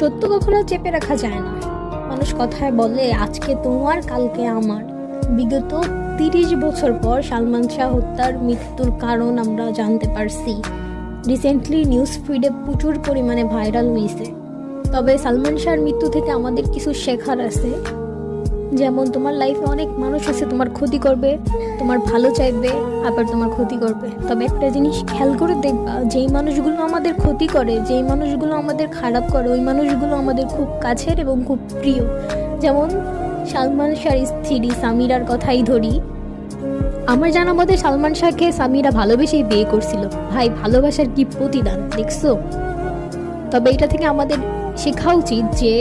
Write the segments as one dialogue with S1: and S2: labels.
S1: সত্য কখনো চেপে রাখা যায় না। মানুষ কথায় বলে আজকে তোমার কালকে আমার। বিগত 30 বছর পর সালমান শাহ হত্যার মৃত্যুর কারণ আমরা জানতে পারছি। রিসেন্টলি নিউজ ফিডে প্রচুর পরিমাণে ভাইরাল হয়েছে। তবে সালমান শাহর মৃত্যু থেকে আমাদের কিছু শেখার আছে। যেমন তোমার লাইফে অনেক মানুষ আছে তোমার ক্ষতি করবে, তোমার ভালো চাইবে, আবার তোমার ক্ষতি করবে। তবে একটা জিনিস খেয়াল করে দেখবা, যেই মানুষগুলো আমাদের ক্ষতি করে, যেই মানুষগুলো আমাদের খারাপ করে, ওই মানুষগুলো আমাদের খুব কাছের এবং খুব প্রিয়। যেমন সালমান শাহর স্ত্রী সামিরার কথাই ধরি। আমার জানা মতে সালমান শাহকে সামিরা ভালোবেসেই বিয়ে করছিল। ভাই, ভালোবাসার কি প্রতিদান দেখছো? তবে এটা থেকে আমাদের শেখা উচিত যে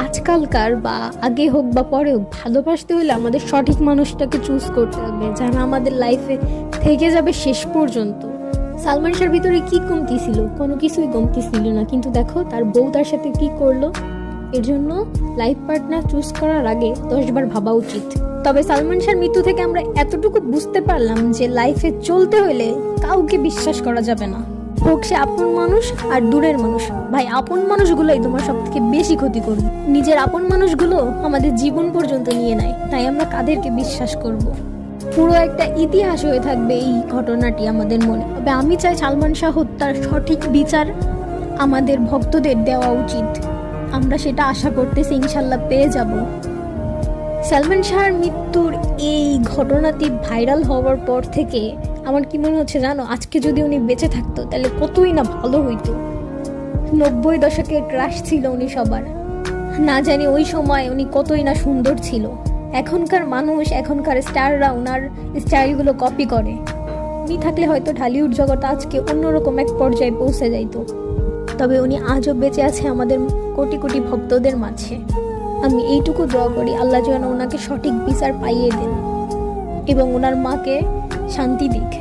S1: আজকালকার বা আগে হোক বা পরে হোক, ভালোবাসতে হলে আমাদের সঠিক মানুষটাকে চুজ করতে হবে, যারা আমাদের লাইফে থেকে যাবে শেষ পর্যন্ত। সালমান শাহর ভিতরে কি কমতি ছিল? কোনো কিছুই কমতি ছিল না, কিন্তু দেখো তার বউ তার সাথে কি করলো। এর জন্য লাইফ পার্টনার চুজ করার আগে 10 বার ভাবা উচিত। তবে সালমান শাহর মৃত্যু থেকে আমরা এতটুকু বুঝতে পারলাম যে লাইফে চলতে হলে কাউকে বিশ্বাস করা যাবে না, হোক সে আপন মানুষ আর দূরের মানুষ। ভাই, আপন মানুষগুলোই তোমার সব থেকে বেশি ক্ষতি করবে। নিজের আপন মানুষগুলো আমাদের জীবন পর্যন্ত নিয়ে নেয়, তাই আমরা কাদেরকে বিশ্বাস করব? পুরো একটা ইতিহাস হয়ে থাকবে এই ঘটনাটি আমাদের মনে। তবে আমি চাই সালমান শাহ হত্যার সঠিক বিচার আমাদের ভক্তদের দেওয়া উচিত। আমরা সেটা আশা করতেছি, ইনশাল্লাহ পেয়ে যাব। সালমান শাহর মৃত্যুর এই ঘটনাটি ভাইরাল হওয়ার পর থেকে আমার কি মনে হচ্ছে জানো, আজকে যদি উনি বেঁচে থাকতো তাহলে কতই না ভালো হইতো। 90 দশকের ক্রাশ ছিল উনি সবার। না জানি ওই সময় উনি কতই না সুন্দর ছিল। এখনকার মানুষ, এখনকার স্টাররা ওনার স্টাইলগুলো কপি করে। উনি থাকলে হয়তো ঢালিউড জগৎ আজকে অন্যরকম এক পর্যায়ে পৌঁছে যাইতো। তবে উনি আজও বেঁচে আছে আমাদের কোটি কোটি ভক্তদের মাঝে। আমি এইটুকু দোয়া করি, আল্লাহ যেন ওনাকে সঠিক বিচার পাইয়ে দেন এবং ওনার মাকে শান্তি দিক।